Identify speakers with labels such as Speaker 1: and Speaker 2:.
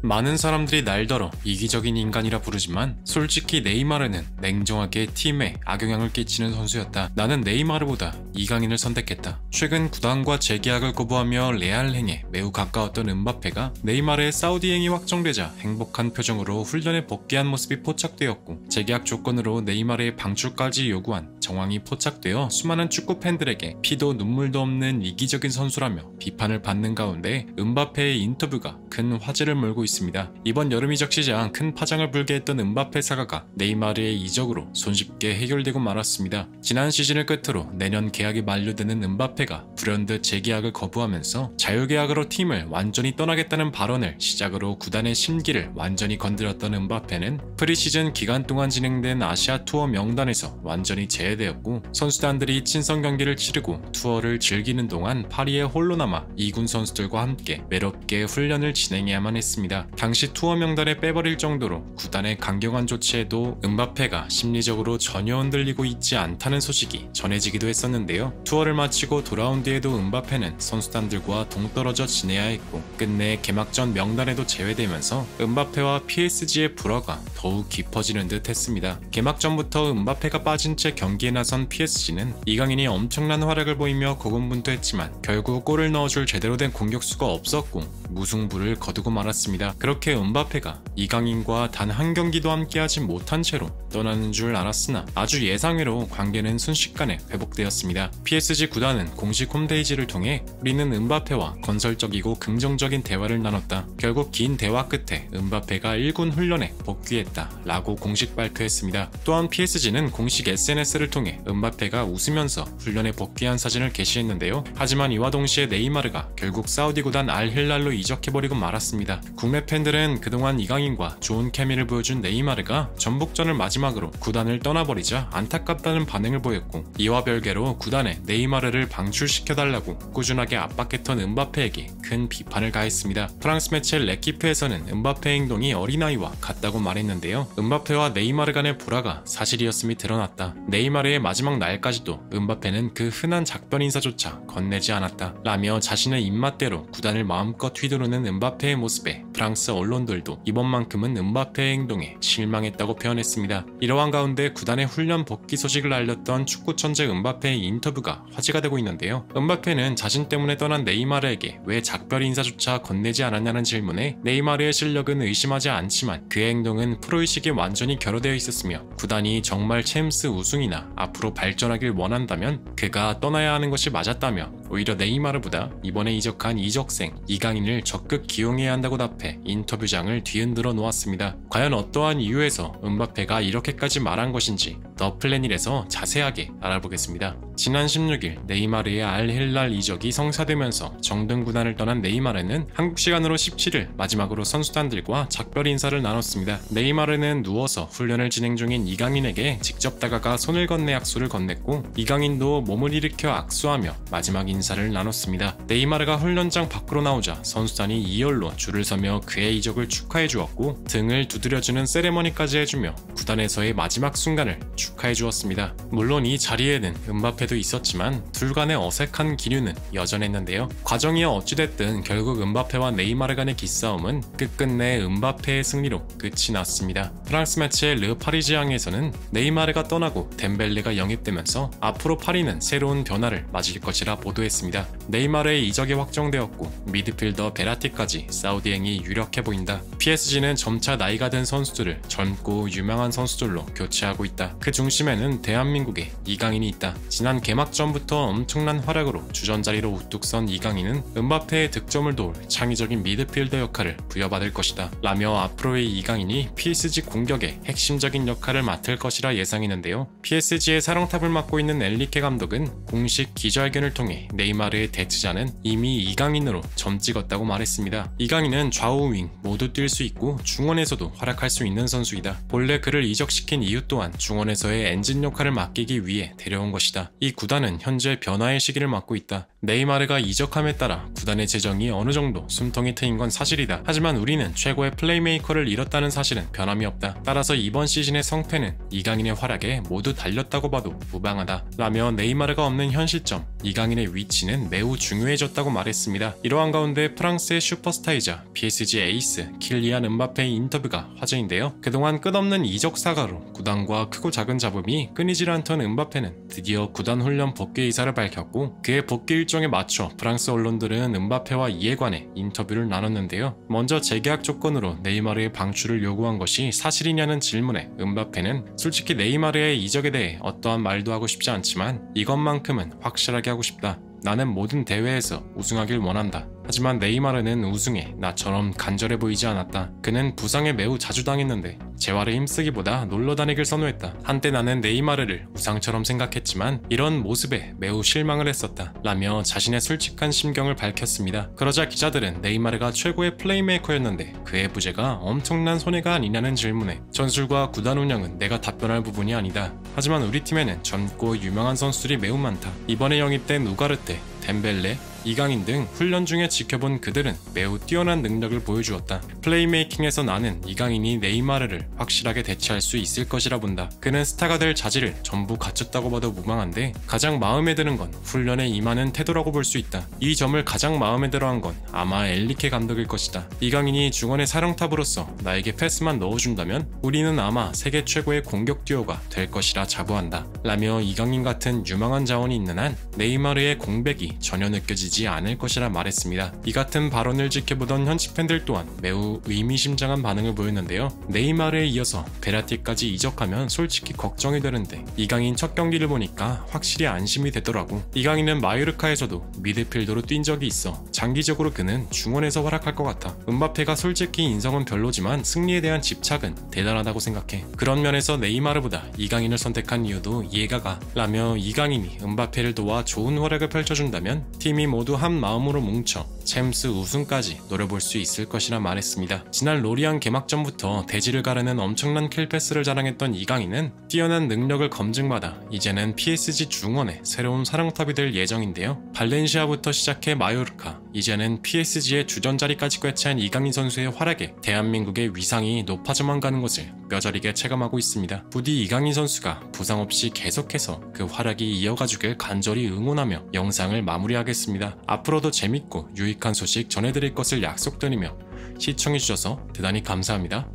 Speaker 1: 많은 사람들이 날더러 이기적인 인간이라 부르지만 솔직히 네이마르는 냉정하게 팀에 악영향을 끼치는 선수였다. 나는 네이마르보다 이강인을 선택했다. 최근 구단과 재계약을 거부하며 레알행에 매우 가까웠던 음바페가 네이마르의 사우디행이 확정되자 행복한 표정으로 훈련에 복귀한 모습이 포착되었고, 재계약 조건으로 네이마르의 방출까지 요구한 정황이 포착되어 수많은 축구 팬들에게 피도 눈물도 없는 이기적인 선수라며 비판을 받는 가운데 음바페의 인터뷰가 큰 화제를 몰고 있습니다. 이번 여름 이적 시장 큰 파장을 불게 했던 음바페 사가가 네이마르의 이적으로 손쉽게 해결되고 말았습니다. 지난 시즌을 끝으로 내년 계약이 만료되는 음바페가 불현듯 재계약을 거부하면서 자유계약으로 팀을 완전히 떠나겠다는 발언을 시작으로 구단의 심기를 완전히 건드렸던 음바페는 프리시즌 기간 동안 진행된 아시아 투어 명단에서 완전히 제외되었고, 선수단들이 친선 경기를 치르고 투어를 즐기는 동안 파리에 홀로 남아 2군 선수들과 함께 외롭게 훈련을 진행해야만 했습니다. 당시 투어 명단에 빼버릴 정도로 구단의 강경한 조치에도 음바페가 심리적으로 전혀 흔들리고 있지 않다는 소식이 전해지기도 했었는데요. 투어를 마치고 돌아온 뒤에도 음바페는 선수단들과 동떨어져 지내야 했고, 끝내 개막전 명단에도 제외되면서 음바페와 PSG의 불화가 더욱 깊어지는 듯 했습니다. 개막전부터 음바페가 빠진 채 경기에 나선 PSG는 이강인이 엄청난 활약을 보이며 고군분투했지만 결국 골을 넣어줄 제대로 된 공격수가 없었고 무승부를 거두고 말았습니다. 그렇게 음바페가 이강인과 단 한 경기도 함께하지 못한 채로 떠나는 줄 알았으나 아주 예상외로 관계는 순식간에 회복되었습니다. PSG 구단은 공식 홈페이지를 통해 우리는 음바페와 건설적이고 긍정적인 대화를 나눴다. 결국 긴 대화 끝에 음바페가 1군 훈련에 복귀했다 라고 공식 발표했습니다. 또한 PSG는 공식 SNS를 통해 음바페가 웃으면서 훈련에 복귀한 사진을 게시했는데요. 하지만 이와 동시에 네이마르가 결국 사우디 구단 알힐랄로 이적해버리고 말았습니다. 국내 팬들은 그동안 이강인과 좋은 케미를 보여준 네이마르가 전북전을 마지막으로 구단을 떠나버리자 안타깝다는 반응을 보였고, 이와 별개로 구단에 네이마르를 방출시켜달라고 꾸준하게 압박했던 음바페에게 큰 비판을 가했습니다. 프랑스 매체 레키프에서는 음바페 행동이 어린아이와 같다고 말했는데요. 음바페와 네이마르 간의 불화가 사실이었음이 드러났다. 네이마르의 마지막 날까지도 음바페는 그 흔한 작별 인사조차 건네지 않았다 라며 자신의 입맛대로 구단을 마음껏 휘두르는 음바페의 모습에 프랑스 언론들도 이번만큼은 음바페의 행동에 실망했다고 표현했습니다. 이러한 가운데 구단의 훈련 복귀 소식을 알렸던 축구 천재 음바페의 인터뷰가 화제가 되고 있는데요. 음바페는 자신 때문에 떠난 네이마르에게 왜 작별 인사조차 건네지 않았냐는 질문에 네이마르의 실력은 의심하지 않지만 그의 행동은 프로의식에 완전히 결여되어 있었으며, 구단이 정말 챔스 우승이나 앞으로 발전하길 원한다면 그가 떠나야 하는 것이 맞았다며, 오히려 네이마르보다 이번에 이적한 이적생 이강인을 적극 기용해야 한다고 답해 인터뷰장을 뒤흔들어 놓았습니다. 과연 어떠한 이유에서 음바페가 이렇게까지 말한 것인지 더 플래닛에서 자세하게 알아보겠습니다. 지난 16일 네이마르의 알힐랄 이적이 성사되면서 정등 구단을 떠난 네이마르는 한국 시간으로 17일 마지막으로 선수단들과 작별 인사를 나눴습니다. 네이마르는 누워서 훈련을 진행 중인 이강인에게 직접 다가가 손을 건네 악수를 건넸고, 이강인도 몸을 일으켜 악수하며 마지막 인사를 나눴습니다. 네이마르가 훈련장 밖으로 나오자 선수단이 이열로 줄을 서며 그의 이적을 축하해 주었고, 등을 두드려주는 세레머니까지 해주며 구단에서의 마지막 순간을 축하해 주었습니다. 물론 이 자리에는 음바페도 있었지만 둘 간의 어색한 기류는 여전했는데요. 과정이 어찌됐든 결국 음바페와 네이마르 간의 기싸움은 끝끝내 음바페의 승리로 끝이 났습니다. 프랑스 매체 르 파리지앙에서는 네이마르가 떠나고 덴벨레가 영입되면서 앞으로 파리는 새로운 변화를 맞을 것이라 보도했습니다. 네이마르의 이적이 확정되었고 미드필더 베라티까지 사우디행이 유력해 보인다. PSG는 점차 나이가 든 선수들을 젊고 유명한 선수들로 교체하고 있다. 그 중심에는 대한민국의 이강인이 있다. 지난 개막전부터 엄청난 활약으로 주전자리로 우뚝 선 이강인은 음바페의 득점을 도울 창의적인 미드필더 역할을 부여받을 것이다 라며 앞으로의 이강인이 PSG 공격의 핵심적인 역할을 맡을 것이라 예상했는데요. PSG의 사령탑을 맡고 있는 엔리케 감독은 공식 기자회견을 통해 네이마르의 대치자는 이미 이강인으로 점 찍었다고 말했습니다. 이강인은 좌우 윙 모두 뛸 수 있고 중원에서도 활약할 수 있는 선수이다. 본래 그를 이적시킨 이유 또한 중원에서의 엔진 역할을 맡기기 위해 데려온 것이다. 이 구단은 현재 변화의 시기를 맞고 있다. 네이마르가 이적함에 따라 구단의 재정이 어느 정도 숨통이 트인 건 사실이다. 하지만 우리는 최고의 플레이메이커를 잃었다는 사실은 변함이 없다. 따라서 이번 시즌의 성패는 이강인의 활약에 모두 달렸다고 봐도 무방하다. 라며 네이마르가 없는 현 시점 이강인의 위치는 매우 중요해졌다고 말했습니다. 이러한 가운데 프랑스의 슈퍼스타이자 PSG 에이스 킬리안 음바페의 인터뷰가 화제인데요. 그동안 끝없는 이적 사가로 구단과 크고 작은 잡음이 끊이질 않던 음바페는 드디어 구단 훈련 복귀 의사를 밝혔고 그의 복귀 일정에 맞춰 프랑스 언론들은 음바페와 이에 관해 인터뷰를 나눴는데요. 먼저 재계약 조건으로 네이마르의 방출을 요구한 것이 사실이냐는 질문에 음바페는 솔직히 네이마르의 이적에 대해 어떠한 말도 하고 싶지 않지만 이것만큼은 확실하게 하고 싶다. 나는 모든 대회에서 우승하길 원한다. 하지만 네이마르는 우승에 나처럼 간절해 보이지 않았다. 그는 부상에 매우 자주 당했는데 재활에 힘쓰기보다 놀러 다니길 선호했다. 한때 나는 네이마르를 우상처럼 생각했지만 이런 모습에 매우 실망을 했었다. 라며 자신의 솔직한 심경을 밝혔습니다. 그러자 기자들은 네이마르가 최고의 플레이메이커였는데 그의 부재가 엄청난 손해가 아니냐는 질문에 전술과 구단 운영은 내가 답변할 부분이 아니다. 하지만 우리 팀에는 젊고 유명한 선수들이 매우 많다. 이번에 영입된 우가르테, 덴벨레, 이강인 등 훈련 중에 지켜본 그들은 매우 뛰어난 능력을 보여주었다. 플레이메이킹에서 나는 이강인이 네이마르를 확실하게 대체할 수 있을 것이라 본다. 그는 스타가 될 자질을 전부 갖췄다고 봐도 무방한데 가장 마음에 드는 건 훈련에 임하는 태도라고 볼 수 있다. 이 점을 가장 마음에 들어한 건 아마 엘리케 감독일 것이다. 이강인이 중원의 사령탑으로서 나에게 패스만 넣어준다면 우리는 아마 세계 최고의 공격 듀오가 될 것이라 자부한다. 라며 이강인 같은 유망한 자원이 있는 한 네이마르의 공백이 전혀 느껴지지 않을 것이라 말했습니다. 이 같은 발언을 지켜보던 현지 팬들 또한 매우 의미심장한 반응을 보였는데요. 네이마르에 이어서 베라티까지 이적하면 솔직히 걱정이 되는데 이강인 첫 경기를 보니까 확실히 안심이 되더라고. 이강인은 마요르카에서도 미드필더로 뛴 적이 있어 장기적으로 그는 중원에서 활약할 것 같아. 음바페가 솔직히 인성은 별로지만 승리에 대한 집착은 대단하다고 생각해. 그런 면에서 네이마르보다 이강인을 선택한 이유도 이해가 가. 라며 이강인이 음바페를 도와 좋은 활약을 펼쳐준다면 팀이 모두 한 마음으로 뭉쳐 챔스 우승까지 노려볼 수 있을 것이라 말했습니다. 지난 로리안 개막전부터 대지를 가르는 엄청난 킬패스를 자랑했던 이강인은 뛰어난 능력을 검증받아 이제는 PSG 중원의 새로운 사령탑이 될 예정인데요. 발렌시아부터 시작해 마요르카, 이제는 PSG의 주전 자리까지 꿰찬 이강인 선수의 활약에 대한민국의 위상이 높아져만 가는 것을 뼈저리게 체감하고 있습니다. 부디 이강인 선수가 부상 없이 계속해서 그 활약이 이어가주길 간절히 응원하며 영상을 마무리하겠습니다. 앞으로도 재밌고 유익한 소식 전해드릴 것을 약속드리며 시청해주셔서 대단히 감사합니다.